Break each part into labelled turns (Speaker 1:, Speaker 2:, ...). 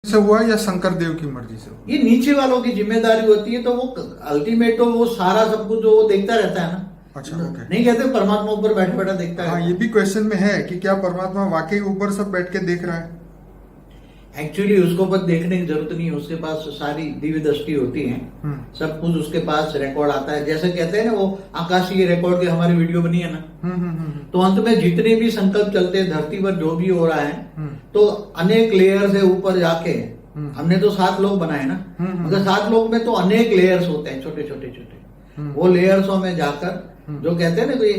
Speaker 1: से हुआ या शंकर देव की मर्जी से हुआ?
Speaker 2: ये नीचे वालों की जिम्मेदारी होती है, तो वो अल्टीमेट तो वो सारा सब कुछ वो देखता रहता है ना।
Speaker 1: अच्छा, ओके।
Speaker 2: नहीं कहते परमात्मा ऊपर बैठे बैठा देखता
Speaker 1: हाँ,
Speaker 2: है।
Speaker 1: ये भी क्वेश्चन में है कि क्या परमात्मा वाकई ऊपर सब बैठ के देख रहा है?
Speaker 2: एक्चुअली उसको बस देखने की जरूरत नहीं है, उसके पास सारी दिव्य दृष्टि होती है, सब कुछ उसके पास रिकॉर्ड आता है। जैसे कहते हैं ना वो आकाशीय रिकॉर्ड की हमारी वीडियो बनी है ना, तो अंत में जितने भी संकल्प चलते हैं धरती पर जो भी हो रहा है, तो अनेक लेयर से ऊपर जाके हमने तो 7 लोग बनाए ना, मगर 7 लोग में तो अनेक लेयर्स होते हैं, छोटे छोटे छोटे। वो लेयर्सों में जाकर जो कहते हैं ना, तो ये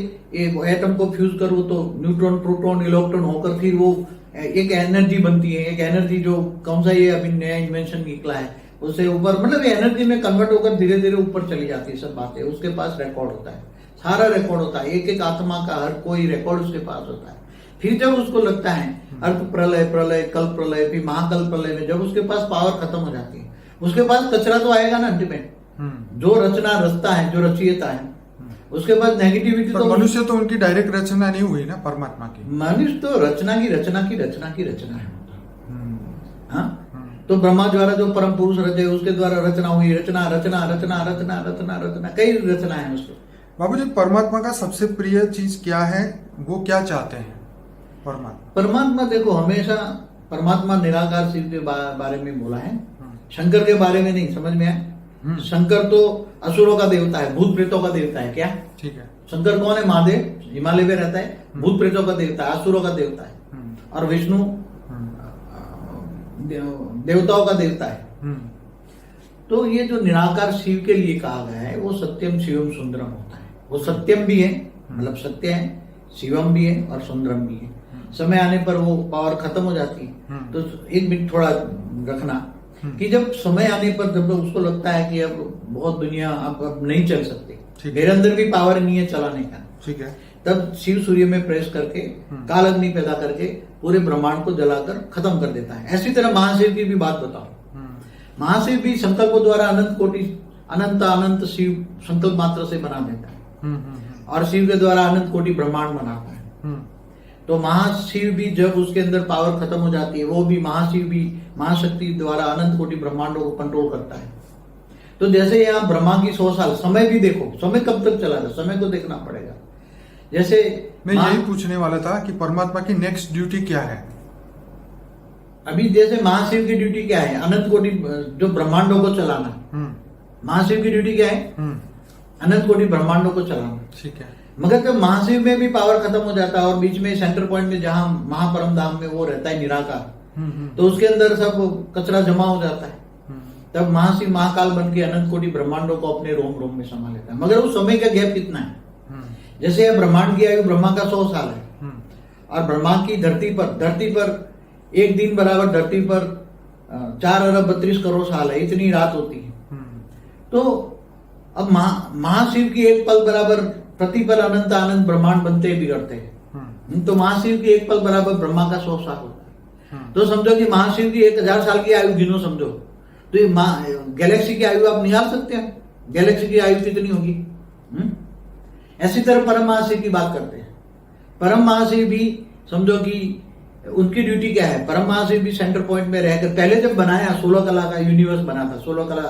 Speaker 2: एटम को फ्यूज करो तो न्यूट्रॉन प्रोटॉन इलेक्ट्रॉन होकर फिर वो एक एनर्जी बनती है। एक एनर्जी जो कौन सा ये अभी नया इन्वेंशन निकला है, उससे ऊपर मतलब एनर्जी में कन्वर्ट होकर धीरे धीरे ऊपर चली जाती है सब बातें। उसके पास रिकॉर्ड होता है, सारा रिकॉर्ड होता है, एक एक आत्मा का हर कोई रिकॉर्ड उसके पास होता है। फिर जब उसको लगता है अर्थ प्रलय, प्रलय कल प्रलय, फिर महाकल प्रलय में जब उसके पास पावर खत्म हो जाती है, उसके पास कचरा तो आएगा ना अल्टीमेट। जो रचना रचता है, जो रचयिता है, उसके बाद नेगेटिविटी तो
Speaker 1: मनुष्य तो उनकी डायरेक्ट रचना नहीं हुई ना परमात्मा की।
Speaker 2: मनुष्य तो रचना की रचना की रचना की रचना है। हाँ, तो ब्रह्मा द्वारा जो परम पुरुष रचे उसके द्वारा रचना हुई, रचना रचना रचना रचना रचना रचना कई रचना है उसको।
Speaker 1: बाबूजी, परमात्मा का सबसे प्रिय चीज क्या है? वो क्या चाहते हैं परमात्मा?
Speaker 2: परमात्मा देखो हमेशा परमात्मा निराकार शिव के बारे में बोला है, शंकर के बारे में नहीं। समझ में आया? शंकर तो असुरों का देवता है, भूत प्रेतों का देवता है। क्या?
Speaker 1: ठीक है।
Speaker 2: शंकर कौन है? महादेव, हिमालय में रहता है, भूत प्रेतों का देवता है, असुरों का देवता है। और विष्णु देवताओं का देवता है। तो ये जो निराकार शिव के लिए कहा गया है वो सत्यम शिवम सुंदरम होता है। वो सत्यम भी है, मतलब सत्य है, शिवम भी है और सुंदरम भी है। समय आने पर वो पावर खत्म हो जाती है। तो एक मिनट थोड़ा रखना कि जब समय आने पर जब उसको लगता है कि अब बहुत दुनिया अब नहीं चल सकती, मेरे अंदर भी पावर नहीं है चलाने का, ठीक है, तब शिव सूर्य में प्रेस करके काल अग्नि पैदा करके पूरे ब्रह्मांड को जलाकर खत्म कर देता है। ऐसी तरह महाशिव की भी बात बताओ। महाशिव भी संकल्पों द्वारा अनंत कोटि अनंत अनंत शिव संकल्प मात्र से बना देता है, और शिव के द्वारा अनंत कोटि ब्रह्मांड बनाता है। तो महाशिव भी जब उसके अंदर पावर खत्म हो जाती है, वो भी महाशिव भी महाशक्ति द्वारा अनंत कोटि ब्रह्मांडों को कंट्रोल करता है। तो जैसे यहाँ ब्रह्मा की 100 साल, समय भी देखो, समय कब तक चला था, समय को देखना पड़ेगा। जैसे
Speaker 1: मैं यही पूछने वाला था कि परमात्मा की नेक्स्ट ड्यूटी क्या है?
Speaker 2: अभी जैसे महाशिव की ड्यूटी क्या है? अनंत कोटि जो ब्रह्मांडों को चलाना। महाशिव की ड्यूटी क्या है? अनंत कोटि ब्रह्मांडों को चलाना।
Speaker 1: ठीक है।
Speaker 2: मगर जब महाशिव में भी पावर खत्म हो जाता है और बीच में सेंटर पॉइंट में जहां महापरम धाम में वो रहता है निराकार, तो उसके अंदर सब कचरा जमा हो जाता है। तब महाशिव महाकाल बन के अनंत कोटि ब्रह्मांडों को अपने रोम रोम में समा लेता है। मगर उस समय का गैप कितना है? जैसे ब्रह्मांड की आयु ब्रह्मा का 100 साल है, और ब्रह्मा की धरती पर एक दिन बराबर धरती पर 4 अरब 32 करोड़ साल है, इतनी रात होती है। तो अब महाशिव की एक पल बराबर प्रतिपल अनंत आनंद ब्रह्मांड बनते बिगड़ते हैं। तो महाशिव की एक पल बराबर ब्रह्मा का 100 साल होता है। तो समझो कि महाशिव की 1000 साल की आयु गिनो, समझो तो ये गैलेक्सी की आयु आप निकाल सकते हैं, गैलेक्सी की आयु कितनी होगी। ऐसी तरह परम महाशिव की बात करते हैं। परम महाशिव भी समझो कि उनकी ड्यूटी क्या है? परम महाशिव भी सेंटर पॉइंट में रहकर पहले जब बनाया 16 कला का यूनिवर्स बना था, 16 कला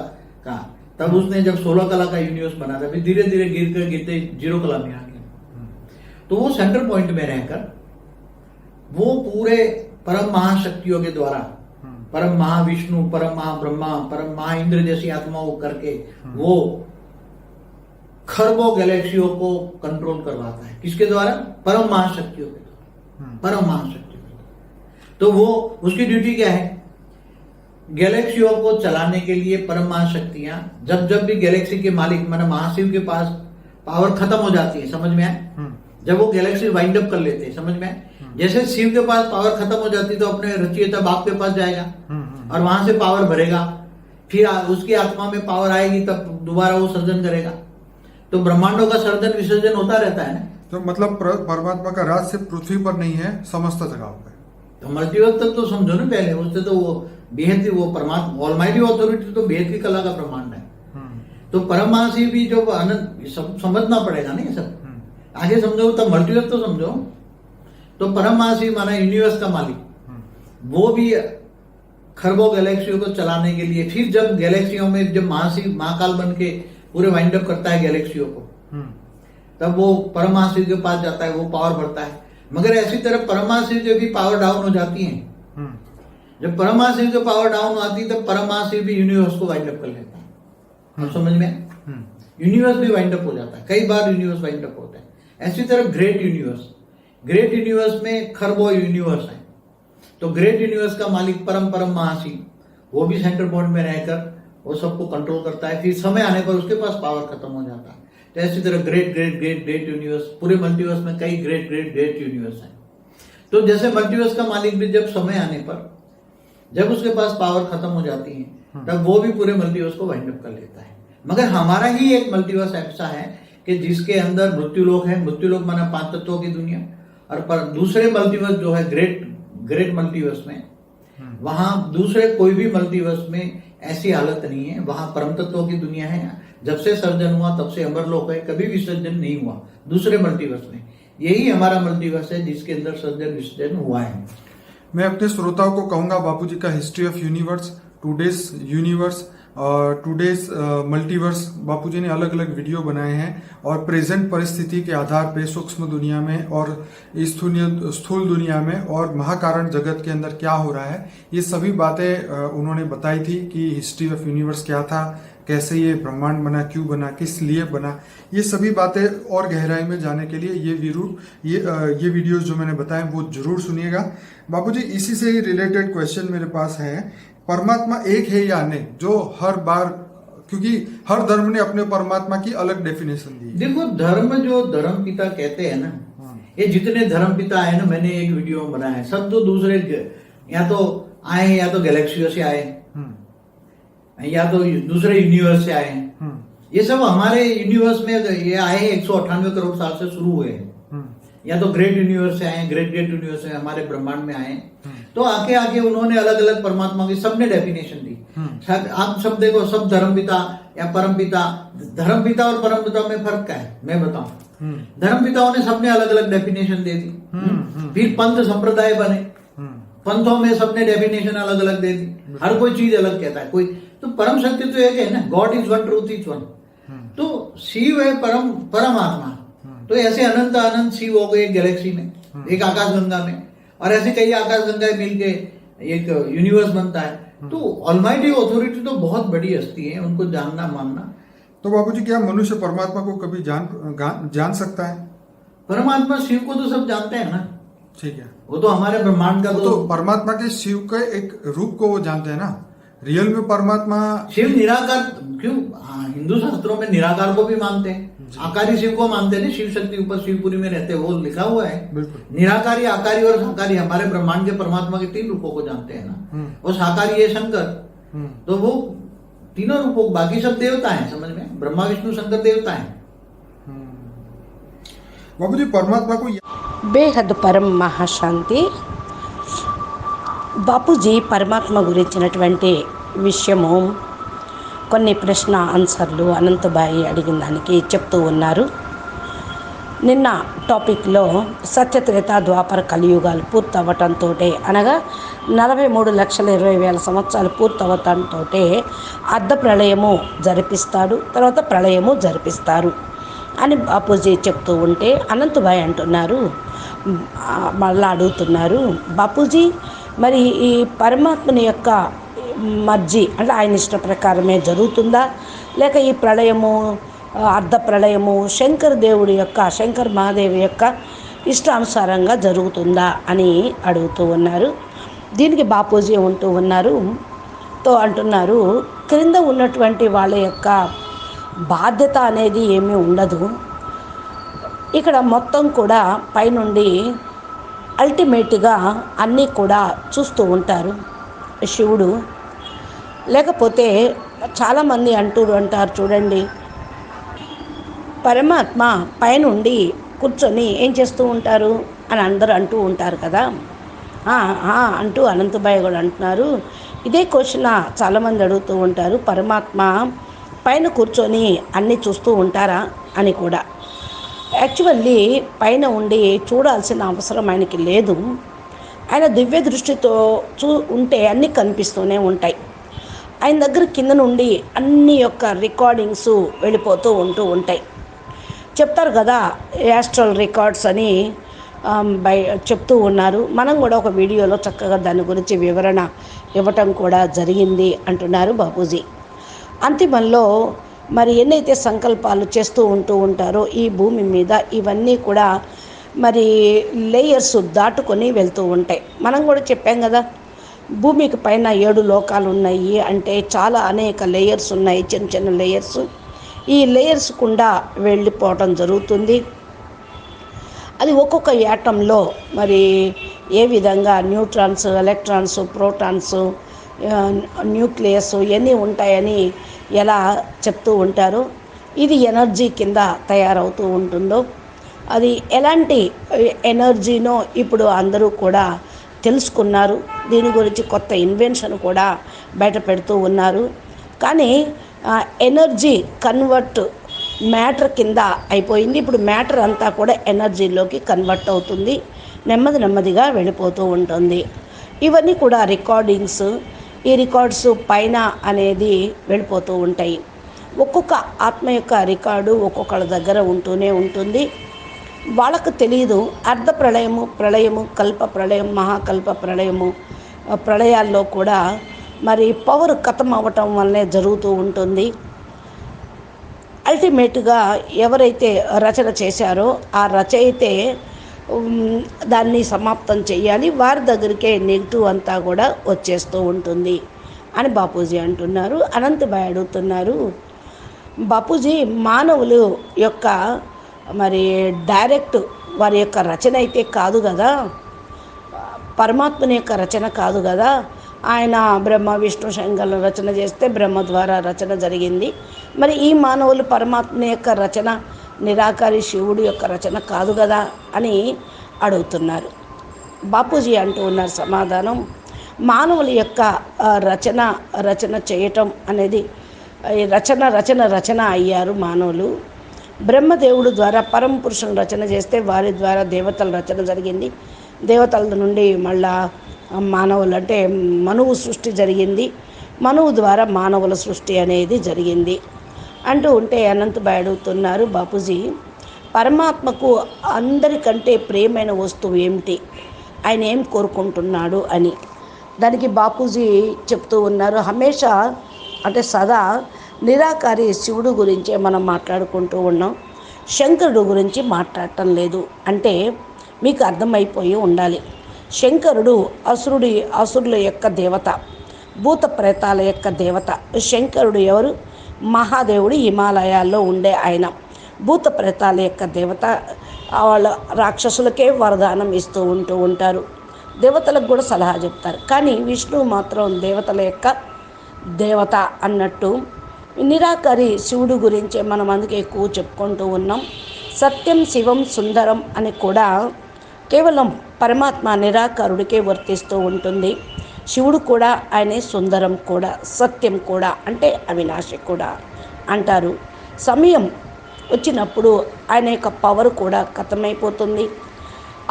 Speaker 2: का, तब उसने जब 16 कला का यूनिवर्स बना था, फिर धीरे धीरे गिरते 0 कला में आ गया। तो वो सेंटर पॉइंट में रहकर वो पूरे परम महाशक्तियों के द्वारा परम महाविष्णु, परम महाब्रह्मा, परम महाइंद्र जैसी आत्माओं करके वो खरबों गैलेक्सियों को कंट्रोल करवाता है। किसके द्वारा? परम महाशक्तियों के द्वारा, परम महाशक्तियों के द्वारा। तो वो उसकी ड्यूटी क्या है? गैलेक्सियों को चलाने के लिए परम महाशक्तियां जब जब भी गैलेक्सी के मालिक माना महाशिव के पास पावर खत्म हो जाती है, समझ में आए, जब वो गैलेक्सी वाइंड अप कर लेते हैं, समझ में आए, जैसे शिव के पास पावर खत्म हो जाती है तो अपने रचयिता बाप के पास जाएगा और वहां से पावर भरेगा, फिर उसकी आत्मा में पावर आएगी तब दोबारा वो सर्जन करेगा। तो ब्रह्मांडों का सर्जन विसर्जन होता रहता है ना।
Speaker 1: तो मतलब परमात्मा का राज सिर्फ पृथ्वी पर नहीं है, समस्त जगह पे।
Speaker 2: तो मल्टीवर्स तक तो समझो ना पहले, उससे तो वो बेहद वो परमात्मा ऑलमाइटी ऑथोरिटी तो बेहद की कला का ब्रह्मांड है। तो परम महाशिव भी जो अनंत समझना पड़ेगा ना ये सब, आगे समझो तब मल्टीवर्स तो समझो। तो परम महाशिव माना यूनिवर्स का मालिक, वो भी खरबों गैलेक्सियों को चलाने के लिए, फिर जब गैलेक्सियों में जब महाशिव महाकाल बन के पूरे वाइंड अप करता है गैलेक्सियों को, तब वो परम महाशिव के पास जाता है, वो पावर बढ़ता है। मगर ऐसी तरह परम महाशिव की भी पावर डाउन हो जाती है। जब परम महाशिव की पावर डाउन आती है तब परम महाशिव भी यूनिवर्स को वाइंड अप कर लेता है। अब समझ में, यूनिवर्स भी वाइंड अप हो जाता है, कई बार यूनिवर्स वाइंड अप होता है। ऐसी तरह ग्रेट यूनिवर्स में खरबों यूनिवर्स है, तो ग्रेट यूनिवर्स का मालिक परम महाशिव, वो भी सेंटर पॉइंट में रहकर वो सबको कंट्रोल करता है। फिर समय आने पर उसके पास पावर खत्म हो जाता है। तो ऐसी तरह ग्रेट यूनिवर्स, पूरे मल्टीवर्स में कई ग्रेट यूनिवर्स हैं। तो जैसे मल्टीवर्स का मालिक भी जब समय आने पर जब उसके पास पावर खत्म हो जाती है तब वो भी पूरे मल्टीवर्स को वाइंड अप कर लेता है। मगर हमारा ही एक मल्टीवर्स ऐसा है कि जिसके अंदर मृत्युलोक है, मृत्युलोक माना 5 तत्वों की दुनिया, और पर दूसरे मल्टीवर्स जो है ग्रेट मल्टीवर्स में, वहां दूसरे कोई भी मल्टीवर्स में ऐसी हालत नहीं है। वहां परम तत्वों की दुनिया है, जब से सर्जन हुआ तब से अमरलोक है, कभी विसर्जन नहीं हुआ दूसरे मल्टीवर्स में। यही हमारा मल्टीवर्स है जिसके अंदर सर्जन विसर्जन हुआ है।
Speaker 1: मैं अपने श्रोताओं को कहूंगा बापूजी का history of universe, today's universe और टुडेज मल्टीवर्स, बापूजी ने अलग अलग वीडियो बनाए हैं और प्रेजेंट परिस्थिति के आधार पे सूक्ष्म दुनिया में और स्थूल दुनिया में और महाकारण जगत के अंदर क्या हो रहा है, ये सभी बातें उन्होंने बताई थी कि हिस्ट्री ऑफ यूनिवर्स क्या था, कैसे ये ब्रह्मांड बना, क्यों बना, किस लिए बना, ये सभी बातें और गहराई में जाने के लिए ये वीडियोस जो मैंने बताए वो जरूर सुनिएगा। बापूजी इसी से ही रिलेटेड क्वेश्चन मेरे पास है, परमात्मा एक है या नहीं, जो हर बार, क्योंकि हर धर्म ने अपने परमात्मा की अलग डेफिनेशन दी।
Speaker 2: देखो, धर्म जो धर्म पिता कहते हैं ना, ये जितने धर्म पिता है ना, मैंने एक वीडियो में बनाया है, सब तो दूसरे या तो आए या तो गैलेक्सियों से आए या तो दूसरे यूनिवर्स से आए हैं। ये सब हमारे यूनिवर्स में ये आए 198 करोड़ साल से शुरू हुए हैं। या तो ग्रेट यूनिवर्स से आए, ग्रेट यूनिवर्स से हमारे ब्रह्मांड में आए, तो आके उन्होंने अलग अलग परमात्मा की सबने डेफिनेशन दी। आप सब देखो, सब धर्मपिता या परमपिता, धर्मपिता और परमपिता में फर्क क्या है मैं बताऊं। धर्मपिताओं ने सबने अलग अलग डेफिनेशन दे दी। फिर पंथ संप्रदाय बने, पंथों में सबने डेफिनेशन अलग अलग दे दी, हर कोई चीज अलग कहता है। कोई तो परम सत्य तो एक है ना, God is one, truth is one. तो शिव है परमात्मा। तो ऐसे अनंत शिव हो गए गैलेक्सी में, एक आकाशगंगा में, और ऐसे कई आकाशगंगाएं मिलके एक यूनिवर्स बनता है। तो ऑलमाइटी ऑथोरिटी तो बहुत बड़ी हस्ती है, उनको जानना मानना।
Speaker 1: तो बाबूजी क्या मनुष्य परमात्मा को कभी जान सकता है?
Speaker 2: परमात्मा शिव को तो सब जानते हैं ना,
Speaker 1: ठीक है,
Speaker 2: वो तो हमारे ब्रह्मांड का
Speaker 1: तो परमात्मा के शिव के एक रूप को वो जानते हैं ना। रियल में परमात्मा
Speaker 2: शिव निराकार क्यों? हिंदू शास्त्रों में निराकार को भी मानते हैं, आकारी शिव को मानते हैं। शिव शक्ति ऊपर शिवपुरी में रहते हैं, वो लिखा हुआ है। बिल्कुल, निराकारी, आकारी और साकारी हमारे ब्रह्मांड के परमात्मा के 3 रूपों को जानते हैं ना। और साकारी है शंकर, तो वो तीनों रूपों, बाकी सब देवता है, समझ में, ब्रह्मा विष्णु शंकर देवता है।
Speaker 1: बाबूजी परमात्मा को
Speaker 3: బేహద్ పరం మహాశాంతి. బాపూజీ పరమాత్మ గురించినటువంటి విషయము కొన్ని ప్రశ్న ఆన్సర్లు అనంతబాయి అడిగిన దానికి చెప్తూ ఉన్నారు. నిన్న టాపిక్లో సత్యత్రేత ద్వాపర కలియుగాలు పూర్తవటంతో, అనగా 43,20,000 సంవత్సరాలు పూర్తవటంతో అర్ధ ప్రళయము జరిపిస్తాడు, తర్వాత ప్రళయము జరిపిస్తారు అని బాపూజీ చెప్తూ ఉంటే అనంతబాయి అంటున్నారు, మళ్ళా అడుగుతున్నారు, బాపూజీ మరి ఈ పరమాత్మని యొక్క మర్జీ అంటే ఆయన ఇష్ట ప్రకారమే జరుగుతుందా, లేక ఈ ప్రళయము అర్ధ ప్రళయము శంకర్ మహాదేవి యొక్క ఇష్టానుసారంగా జరుగుతుందా అని అడుగుతూ ఉన్నారు. దీనికి బాపూజీ ఉంటూ ఉన్నారు, అంటున్నారు, క్రింద ఉన్నటువంటి వాళ్ళ యొక్క బాధ్యత అనేది ఏమీ ఉండదు. ఇక్కడ మొత్తం కూడా పైనుండి అల్టిమేట్గా అన్నీ కూడా చూస్తూ ఉంటారు శివుడు. లేకపోతే చాలామంది అంటారు చూడండి, పరమాత్మ పైనుండి కూర్చొని ఏం చేస్తూ ఉంటారు అని అందరూ అంటూ ఉంటారు కదా. అంటూ అనంతబాయి కూడా అంటున్నారు, ఇదే క్వశ్చన్ చాలామంది అడుగుతూ ఉంటారు, పరమాత్మ పైన కూర్చొని అన్నీ చూస్తూ ఉంటారా అని కూడా. యాక్చువల్లీ పైన ఉండి చూడాల్సిన అవసరం ఆయనకి లేదు. ఆయన దివ్య దృష్టితో ఉంటే అన్నీ కనిపిస్తూనే ఉంటాయి. ఆయన దగ్గర కింద నుండి అన్ని యొక్క రికార్డింగ్స్ వెళ్ళిపోతూ ఉంటాయి. చెప్తారు కదా యాస్ట్రల్ రికార్డ్స్ అని చెప్తూ ఉన్నారు. మనం కూడా ఒక వీడియోలో చక్కగా దాని గురించి వివరణ ఇవ్వటం కూడా జరిగింది అంటున్నారు బాపూజీ. అంతిమంలో మరి ఎన్నైతే సంకల్పాలు చేస్తూ ఉంటారో ఈ భూమి మీద ఇవన్నీ కూడా మరి లేయర్స్ దాటుకొని వెళ్తూ ఉంటాయి. మనం కూడా చెప్పాం కదా, భూమికి పైన 7 లోకాలు ఉన్నాయి అంటే చాలా అనేక లేయర్స్ ఉన్నాయి, చిన్న చిన్న లేయర్స్. ఈ లేయర్స్ గుండా వెళ్ళిపోవటం జరుగుతుంది. అది ఒక్కొక్క యాటంలో మరి ఏ విధంగా న్యూట్రాన్స్, ఎలక్ట్రాన్స్, ప్రోటాన్స్, న్యూక్లియస్ ఇవన్నీ ఉంటాయని ఎలా చెప్తూ ఉంటారో, ఇది ఎనర్జీ కింద తయారవుతూ ఉంటుందో, అది ఎలాంటి ఎనర్జీనో ఇప్పుడు అందరూ కూడా తెలుసుకున్నారు. దీని గురించి కొత్త ఇన్వెన్షన్ కూడా బయట పెడుతూ ఉన్నారు. కానీ ఎనర్జీ కన్వర్ట్ మ్యాటర్ కింద అయిపోయింది. ఇప్పుడు మ్యాటర్ అంతా కూడా ఎనర్జీలోకి కన్వర్ట్ అవుతుంది, నెమ్మదిగా వెళ్ళిపోతూ ఉంటుంది. ఇవన్నీ కూడా రికార్డింగ్స్. ఈ రికార్డ్స్ పైన అనేది వెళ్ళిపోతూ ఉంటాయి. ఒక్కొక్క ఆత్మ యొక్క రికార్డు ఒక్కొక్కళ్ళ దగ్గర ఉంటూనే ఉంటుంది. వాళ్ళకు తెలియదు. అర్ధ ప్రళయము, కల్ప ప్రళయం, మహాకల్ప ప్రళయము, ప్రళయాల్లో కూడా మరి పవర్ ఖతం అవ్వటం వల్లనే జరుగుతూ ఉంటుంది. అల్టిమేట్గా ఎవరైతే రచన చేశారో ఆ రచయితే దాన్ని సమాప్తం చేయాలి. వారి దగ్గరికే నెగిటివ్ అంతా కూడా వచ్చేస్తూ ఉంటుంది అని బాపూజీ అంటున్నారు. అనంతభాయ్ అడుగుతున్నారు, బాపూజీ మానవులు యొక్క మరి డైరెక్ట్ వారి యొక్క రచన అయితే కాదు కదా, పరమాత్మని యొక్క రచన కాదు కదా. ఆయన బ్రహ్మ విష్ణు శంకర్ల రచన చేస్తే బ్రహ్మ ద్వారా రచన జరిగింది. మరి ఈ మానవులు పరమాత్మని యొక్క రచన, నిరాకారి శివుడు యొక్క రచన కాదు కదా అని అడుగుతున్నారు. బాపూజీ అంటూ ఉన్నారు సమాధానం, మానవుల యొక్క రచన చేయటం అనేది రచన అయ్యారు మానవులు. బ్రహ్మదేవుడు ద్వారా పరమ పురుషుని రచన చేస్తే వారి ద్వారా దేవతల రచన జరిగింది. దేవతల నుండి మళ్ళా మానవులు అంటే మనువు సృష్టి జరిగింది. మనువు ద్వారా మానవుల సృష్టి అనేది జరిగింది అంటూ ఉంటే అనంతభాయ్ అడుగుతున్నారు, బాపూజీ పరమాత్మకు అందరికంటే ప్రియమైన వస్తువు ఏమిటి, ఆయన ఏం కోరుకుంటున్నాడు అని. దానికి బాపూజీ చెప్తూ ఉన్నారు, హమేషా అంటే సదా నిరాకారి శివుడు గురించే మనం మాట్లాడుకుంటూ ఉన్నాం, శంకరుడు గురించి మాట్లాడటం లేదు. అంటే మీకు అర్థమైపోయి ఉండాలి, శంకరుడు అసురుల యొక్క దేవత, భూత ప్రేతాల యొక్క దేవత. శంకరుడు ఎవరు? మహాదేవుడు, హిమాలయాల్లో ఉండే ఆయన. భూత ప్రేతాల యొక్క దేవత. వాళ్ళ రాక్షసులకే వరదానం ఇస్తూ ఉంటారు, దేవతలకు కూడా సలహా చెప్తారు. కానీ విష్ణువు మాత్రం దేవతల యొక్క దేవత అన్నట్టు. నిరాకారి శివుడు గురించే మనం అందుకే ఎక్కువ చెప్పుకుంటూ ఉన్నాం. సత్యం, శివం, సుందరం అని కూడా కేవలం పరమాత్మ నిరాకారుడికే వర్తిస్తూ ఉంటుంది. శివుడు కూడా ఆయనే సుందరం కూడా, సత్యం కూడా, అంటే అవినాశి కూడా అంటారు. సమయం వచ్చినప్పుడు ఆయన యొక్క పవర్ కూడా ఖతమైపోతుంది.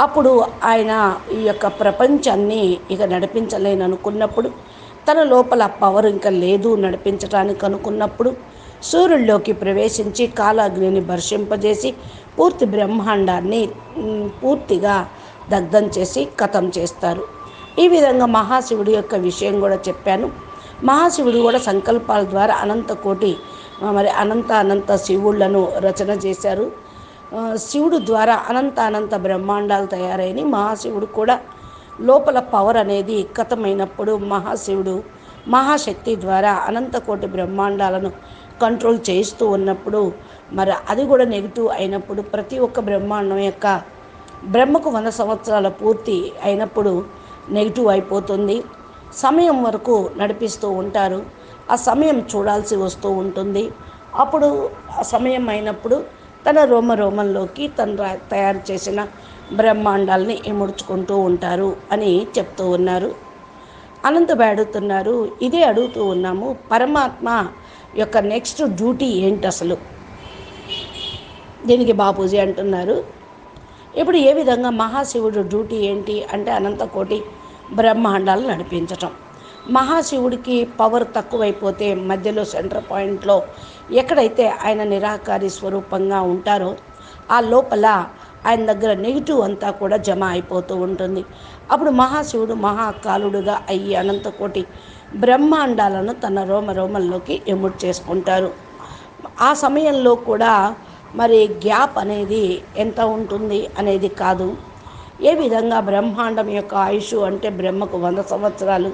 Speaker 3: అప్పుడు ఆయన ఈ యొక్క ప్రపంచాన్ని ఇక నడిపించలేననుకున్నప్పుడు, తన లోపల పవర్ ఇంకా లేదు నడిపించడానికి అనుకున్నప్పుడు, సూర్యుల్లోకి ప్రవేశించి కాలాగ్నిని వర్షింపజేసి పూర్తి బ్రహ్మాండాన్ని పూర్తిగా దగ్ధం చేసి ఖతం చేస్తారు. ఈ విధంగా మహాశివుడి యొక్క విషయం కూడా చెప్పాను. మహాశివుడు కూడా సంకల్పాల ద్వారా అనంత శివుళ్లను రచన చేశారు. శివుడు ద్వారా అనంత బ్రహ్మాండాలు తయారైన మహాశివుడు కూడా లోపల పవర్ అనేది ఖతమైనప్పుడు మహాశివుడు మహాశక్తి ద్వారా అనంతకోటి బ్రహ్మాండాలను కంట్రోల్ చేస్తూ ఉన్నప్పుడు, మరి అది కూడా నెగిటివ్ అయినప్పుడు, ప్రతి ఒక్క బ్రహ్మాండం యొక్క బ్రహ్మకు 100 సంవత్సరాల పూర్తి అయినప్పుడు నెగిటివ్ అయిపోతుంది. సమయం వరకు నడిపిస్తూ ఉంటారు, ఆ సమయం చూడాల్సి వస్తూ ఉంటుంది. అప్పుడు ఆ సమయం అయినప్పుడు తన రోమంలోకి తను తయారు చేసిన బ్రహ్మాండాలని ఇముడ్చుకుంటూ ఉంటారు అని చెప్తూ ఉన్నారు. అనంతభాయ్ అడుగుతున్నారు, ఇదే అడుగుతూ ఉన్నాము, పరమాత్మ యొక్క నెక్స్ట్ డ్యూటీ ఏంటి అసలు? దీనికి బాపూజీ అంటున్నారు, ఇప్పుడు ఏ విధంగా మహాశివుడు డ్యూటీ ఏంటి అంటే అనంతకోటి బ్రహ్మాండాలు నడిపించటం. మహాశివుడికి పవర్ తక్కువైపోతే మధ్యలో సెంటర్ పాయింట్లో ఎక్కడైతే ఆయన నిరాకారి స్వరూపంగా ఉంటారో ఆ లోపల ఆయన దగ్గర నెగిటివ్ అంతా కూడా జమ అయిపోతూ ఉంటుంది. అప్పుడు మహాశివుడు మహాకాలుడుగా అయ్యి అనంతకోటి బ్రహ్మాండాలను తన రోమరోమల్లోకి ఎముడు చేసుకుంటారు. ఆ సమయంలో కూడా మరి గ్యాప్ అనేది ఎంత ఉంటుంది అనేది కాదు. ఏ విధంగా బ్రహ్మాండం యొక్క ఆయుష్ అంటే బ్రహ్మకు 100 సంవత్సరాలు,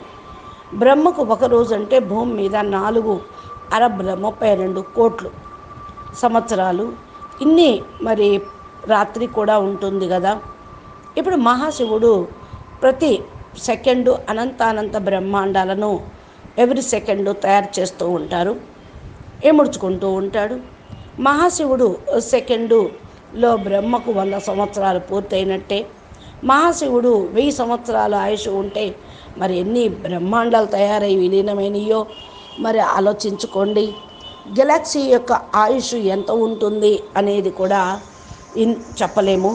Speaker 3: బ్రహ్మకు ఒక రోజు అంటే భూమి మీద 4.32 కోట్లు సంవత్సరాలు, ఇన్ని మరి రాత్రి కూడా ఉంటుంది కదా. ఇప్పుడు మహాశివుడు ప్రతి సెకండు అనంతానంత బ్రహ్మాండాలను ఎవ్రీ సెకండు తయారు చేస్తూ ఉంటారు, ఏముడ్చుకుంటూ ఉంటాడు. మహాశివుడు సెకండులో బ్రహ్మకు 100 సంవత్సరాలు పూర్తయినట్టే. మహాశివుడు 1000 సంవత్సరాల ఆయుష్ ఉంటే మరి ఎన్ని బ్రహ్మాండాలు తయారై విలీనమైనయో మరి ఆలోచించుకోండి. గెలాక్సీ యొక్క ఆయుష్ ఎంత ఉంటుంది అనేది కూడా చెప్పలేము.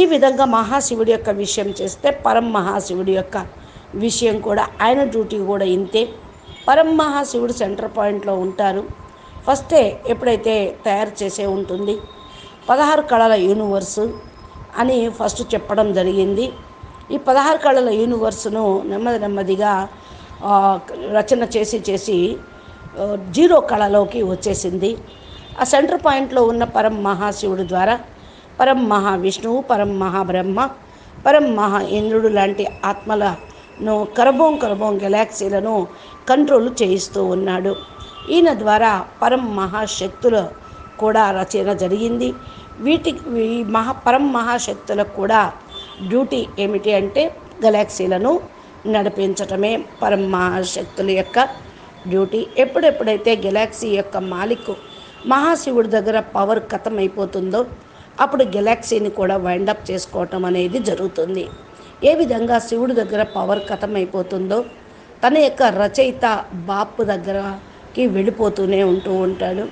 Speaker 3: ఈ విధంగా మహాశివుడి యొక్క విషయం చేస్తే పరం మహాశివుడి యొక్క విషయం కూడా ఆయన డ్యూటీ కూడా ఇంతే. పరం మహాశివుడు సెంటర్ పాయింట్లో ఉంటారు. ఫస్టే ఎప్పుడైతే తయారు చేసే ఉంటుంది 16 కళల యూనివర్సు అని ఫస్ట్ చెప్పడం జరిగింది. ఈ 16 కళల యూనివర్సును నెమ్మదిగా రచన చేసి 0 కళలోకి వచ్చేసింది. ఆ సెంటర్ పాయింట్లో ఉన్న పరం మహాశివుడి ద్వారా పరం మహావిష్ణువు, పరం మహాబ్రహ్మ, పరం మహా ఇంద్రుడు లాంటి ఆత్మలను కరబోం గెలాక్సీలను కంట్రోల్ చేయిస్తూ ఉన్నాడు. ఈయన ద్వారా పరం మహాశక్తులు కూడా రచన జరిగింది. ఈ పరం మహాశక్తులకు కూడా డ్యూటీ ఏమిటి అంటే గెలాక్సీలను నడిపించటమే పరం మహాశక్తుల యొక్క డ్యూటీ. ఎప్పుడెప్పుడైతే గెలాక్సీ యొక్క మాలిక్ మహాశివుడి దగ్గర పవర్ ఖతం అయిపోతుందో అప్పుడు గెలాక్సీని కూడా వైండప్ చేసుకోవటం అనేది జరుగుతుంది. ఏ విధంగా శివుడి దగ్గర పవర్ ఖతం అయిపోతుందో తన యొక్క రచయిత బాపు దగ్గరకి వెళ్ళిపోతూనే ఉంటాడు.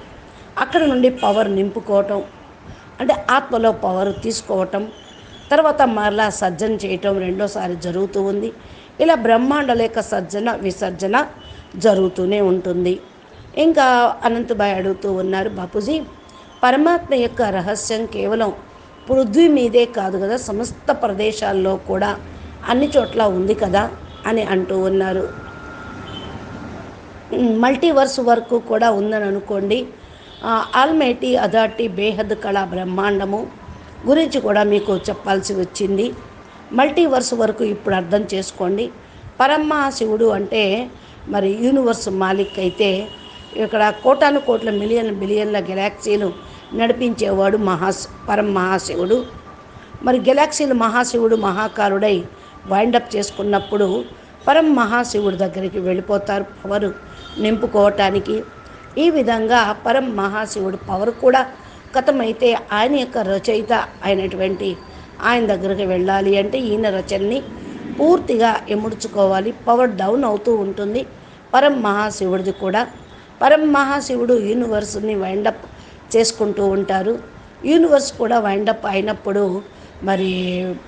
Speaker 3: అక్కడ నుండి పవర్ నింపుకోవటం అంటే ఆత్మలో పవర్ తీసుకోవటం, తర్వాత మరలా సర్జన చేయటం రెండోసారి జరుగుతూ ఉంది. ఇలా బ్రహ్మాండాల యొక్క సర్జన విసర్జన జరుగుతూనే ఉంటుంది. ఇంకా అనంతబాయ్ అడుగుతూ ఉన్నారు, బాపూజీ పరమాత్మ యొక్క రహస్యం కేవలం పృథ్వీ మీదే కాదు కదా, సమస్త ప్రదేశాల్లో కూడా అన్ని చోట్ల ఉంది కదా అని అంటూ ఉన్నారు. మల్టీవర్స్ వరకు కూడా ఉందని అనుకోండి. ఆల్మైటీ అథారిటీ బేహద్ కళా బ్రహ్మాండము గురించి కూడా మీకు చెప్పాల్సి వచ్చింది. మల్టీవర్స్ వరకు ఇప్పుడు అర్థం చేసుకోండి. పరమశివుడు అంటే మరి యూనివర్స్ మాలిక్ అయితే ఇక్కడ కోటాను కోట్ల బిలియన్ల గెలాక్సీలు నడిపించేవాడు పరం మహాశివుడు. మరి గెలాక్సీలు మహాశివుడు మహాకారుడై వైండప్ చేసుకున్నప్పుడు పరం మహాశివుడి దగ్గరికి వెళ్ళిపోతారు పవరు నింపుకోవటానికి. ఈ విధంగా పరం మహాశివుడు పవర్ కూడా ఖతమైతే ఆయన యొక్క రచయిత అయినటువంటి ఆయన దగ్గరికి వెళ్ళాలి అంటే ఈయన రచనని పూర్తిగా ఎముడ్చుకోవాలి. పవర్ డౌన్ అవుతూ ఉంటుంది పరం మహాశివుడిది కూడా. పరం మహాశివుడు యూనివర్స్ని వైండప్ చేసుకుంటూ ఉంటారు. యూనివర్స్ కూడా వైండప్ అయినప్పుడు మరి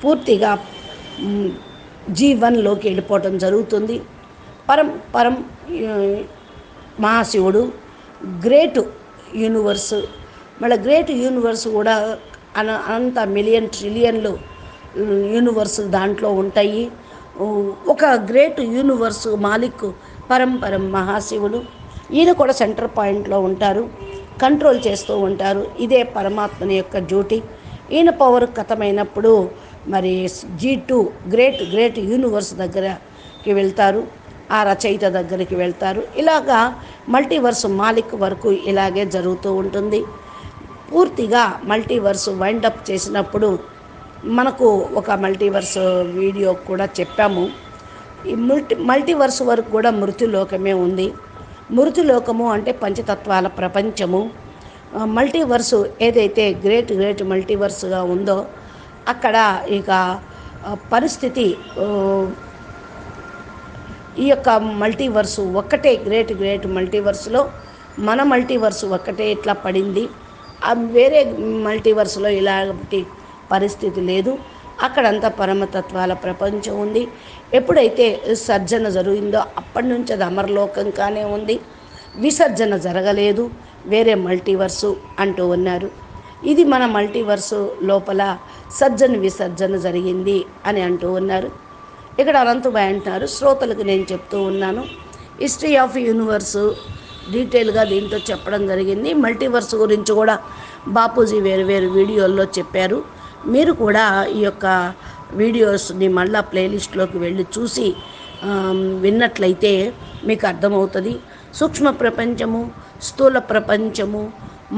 Speaker 3: పూర్తిగా G1లోకి వెళ్ళిపోవటం జరుగుతుంది. పరం మహాశివుడు గ్రేట్ యూనివర్స్, మళ్ళీ గ్రేట్ యూనివర్స్ కూడా అనంత మిలియన్ ట్రిలియన్లు యూనివర్స్ దాంట్లో ఉంటాయి. ఒక గ్రేట్ యూనివర్స్ మాలిక్ పరం మహాశివుడు. ఈయన కూడా సెంటర్ పాయింట్లో ఉంటారు, కంట్రోల్ చేస్తూ ఉంటారు. ఇదే పరమాత్మని యొక్క డ్యూటీ. ఈయన పవర్ ఖతమైనప్పుడు మరి G2 గ్రేట్ యూనివర్స్ దగ్గరకి వెళ్తారు, ఆ రచయిత దగ్గరికి వెళ్తారు. ఇలాగా మల్టీవర్స్ మాలిక్ వరకు ఇలాగే జరుగుతూ ఉంటుంది. పూర్తిగా మల్టీవర్స్ వైండప్ చేసినప్పుడు మనకు ఒక మల్టీవర్స్ వీడియో కూడా చెప్పాము. ఈ మల్టీవర్స్ వరకు కూడా మృత్యులోకమే ఉంది. మృత్యులోకము అంటే పంచతత్వాల ప్రపంచము. మల్టీవర్సు ఏదైతే గ్రేట్ మల్టీవర్స్గా ఉందో అక్కడ ఇక పరిస్థితి ఈ యొక్క మల్టీవర్సు ఒక్కటే గ్రేట్ మల్టీవర్స్లో మన మల్టీవర్సు ఒక్కటే ఇట్లా పడింది. వేరే మల్టీవర్స్లో ఇలాంటి పరిస్థితి లేదు. అక్కడంతా పరమతత్వాల ప్రపంచం ఉంది. ఎప్పుడైతే సర్జన జరిగిందో అప్పటి నుంచి అది అమరలోకంగానే ఉంది. విసర్జన జరగలేదు, వేరే మల్టీవర్సు అంటూ ఉన్నారు. ఇది మన మల్టీవర్సు లోపల సర్జన విసర్జన జరిగింది అని అంటూ ఉన్నారు. ఇక్కడ అనంతభాయ్ అంటున్నారు, శ్రోతలకు నేను చెప్తూ ఉన్నాను, హిస్టరీ ఆఫ్ యూనివర్సు డీటెయిల్గా దీంట్లో చెప్పడం జరిగింది. మల్టీవర్స్ గురించి కూడా బాపూజీ వేరు వేరు వీడియోల్లో చెప్పారు. మీరు కూడా ఈ యొక్క వీడియోస్ని మళ్ళా ప్లేలిస్ట్లోకి వెళ్ళి చూసి విన్నట్లయితే మీకు అర్థమవుతుంది. సూక్ష్మ ప్రపంచము, స్థూల ప్రపంచము,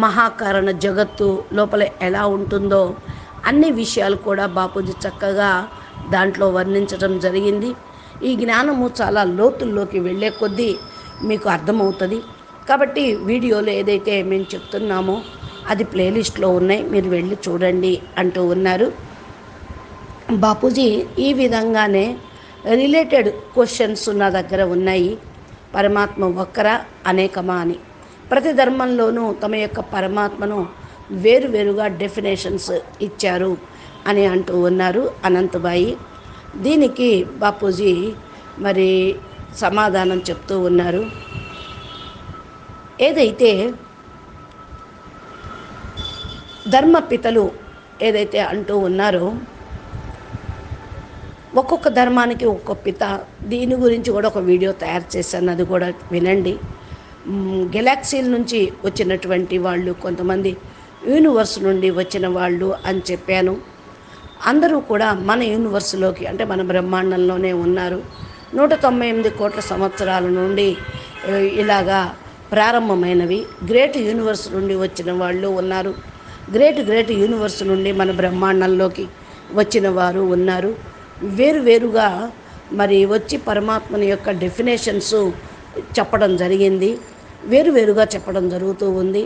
Speaker 3: మహాకారణ జగత్తు లోపల ఎలా ఉంటుందో అన్ని విషయాలు కూడా బాపూజీ చక్కగా దాంట్లో వర్ణించడం జరిగింది. ఈ జ్ఞానము చాలా లోతుల్లోకి వెళ్ళే కొద్దీ మీకు అర్థమవుతుంది. కాబట్టి వీడియోలో ఏదైతే మేము చెప్తున్నామో అది ప్లేలిస్ట్లో ఉన్నాయి, మీరు వెళ్ళి చూడండి అంటూ ఉన్నారు. బాపూజీ ఈ విధంగానే రిలేటెడ్ క్వశ్చన్స్ నా దగ్గర ఉన్నాయి. పరమాత్మ ఒక్కరా అనేకమా అని ప్రతి ధర్మంలోనూ తమ యొక్క పరమాత్మను వేరువేరుగా డెఫినేషన్స్ ఇచ్చారు అని అంటూ ఉన్నారు అనంతభాయ్. దీనికి బాపూజీ మరి సమాధానం చెప్తూ ఉన్నారు. ఏదైతే ధర్మపితలు ఏదైతే అంటూ ఉన్నారో ఒక్కొక్క ధర్మానికి ఒక్కొక్క పిత, దీని గురించి కూడా ఒక వీడియో తయారు చేశాను, అది కూడా వినండి. గెలాక్సీల నుంచి వచ్చినటువంటి వాళ్ళు, కొంతమంది యూనివర్స్ నుండి వచ్చిన వాళ్ళు అని చెప్పాను. అందరూ కూడా మన యూనివర్స్లోకి అంటే మన బ్రహ్మాండంలోనే ఉన్నారు. 198 కోట్ల సంవత్సరాల నుండి ఇలాగా ప్రారంభమైనవి. గ్రేట్ యూనివర్స్ నుండి వచ్చిన వాళ్ళు ఉన్నారు. గ్రేట్ యూనివర్స్ నుండి మన బ్రహ్మాండంలోకి వచ్చిన వారు ఉన్నారు. వేరువేరుగా మరి వచ్చి పరమాత్మని యొక్క డెఫినేషన్స్ చెప్పడం జరిగింది, వేరువేరుగా చెప్పడం జరుగుతూ ఉంది.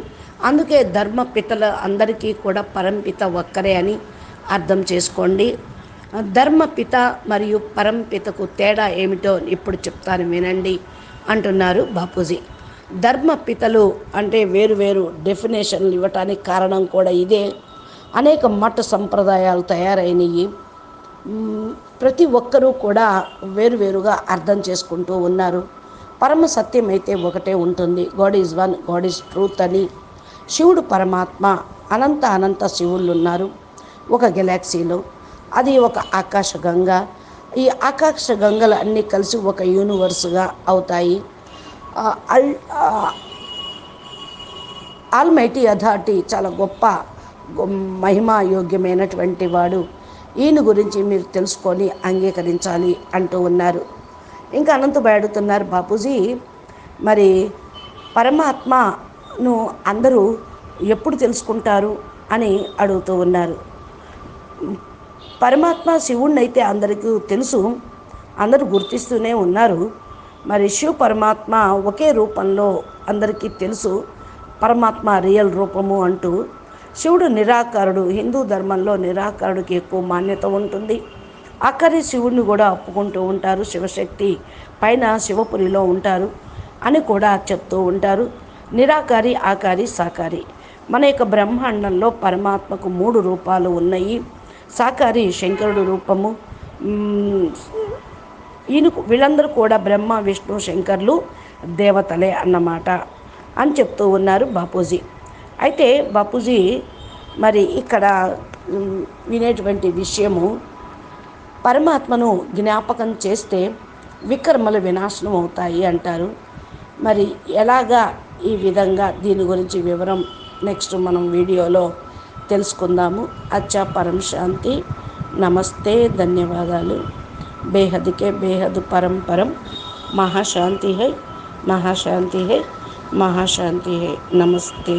Speaker 3: అందుకే ధర్మపితల అందరికీ కూడా పరంపిత ఒక్కరే అని అర్థం చేసుకోండి. ధర్మపిత మరియు పరంపితకు తేడా ఏమిటో ఇప్పుడు చెప్తాను వినండి అంటున్నారు బాపూజీ. ధర్మపితలు అంటే వేరువేరు డెఫినేషన్లు ఇవ్వటానికి కారణం కూడా ఇదే. అనేక మత సంప్రదాయాలు తయారైనవి. ప్రతి ఒక్కరూ కూడా వేరువేరుగా అర్థం చేసుకుంటూ ఉన్నారు. పరమ సత్యం అయితే ఒకటే ఉంటుంది, God is one, God is truth అని. శివుడు పరమాత్మ, అనంత శివుళ్ళు ఉన్నారు ఒక గెలాక్సీలో. అది ఒక ఆకాశ గంగ. ఈ ఆకాశ గంగలు అన్నీ కలిసి ఒక యూనివర్స్గా అవుతాయి. ఆల్మైటీ అథారిటీ చాలా గొప్ప మహిమాయోగ్యమైనటువంటి వాడు. ఈయన గురించి మీరు తెలుసుకొని అంగీకరించాలి అంటూ ఉన్నారు. ఇంకా అనంతభాయ్ అడుగుతున్నారు, బాపూజీ మరి పరమాత్మను అందరూ ఎప్పుడు తెలుసుకుంటారు అని అడుగుతూ ఉన్నారు. పరమాత్మ శివుణ్ణి అయితే అందరికీ తెలుసు, అందరూ గుర్తిస్తూనే ఉన్నారు. మరి శివ పరమాత్మ ఒకే రూపంలో అందరికీ తెలుసు, పరమాత్మ రియల్ రూపము అంటూ. శివుడు నిరాకారుడు, హిందూ ధర్మంలో నిరాకారుడికి ఎక్కువ మాన్యత ఉంటుంది. ఆఖరి శివుడిని కూడా ఒప్పుకుంటూ ఉంటారు, శివశక్తి పైన శివపురిలో ఉంటారు అని కూడా చెప్తూ ఉంటారు. నిరాకారి, ఆకారి, సాకారి. మన యొక్క బ్రహ్మాండంలో పరమాత్మకు 3 రూపాలు ఉన్నాయి. సాకారి శంకరుడు రూపము. వీళ్ళందరూ కూడా బ్రహ్మ, విష్ణు, శంకర్లు దేవతలే అన్నమాట అని చెప్తూ ఉన్నారు బాపూజీ. అయితే బాపూజీ మరి ఇక్కడ వినేటువంటి విషయము, పరమాత్మను జ్ఞాపకం చేస్తే వికర్మలు వినాశనం అవుతాయి అంటారు. మరి ఎలాగా ఈ విధంగా దీని గురించి వివరం నెక్స్ట్ మనం వీడియోలో తెలుసుకుందాము. అచ్చా, పరం శాంతి, నమస్తే, ధన్యవాదాలు. బేహద్కే బేహద్ పరం పరం. మహాశాంతి హై, మహాశాంతి హై, మహాశాంతి హై. నమస్తే.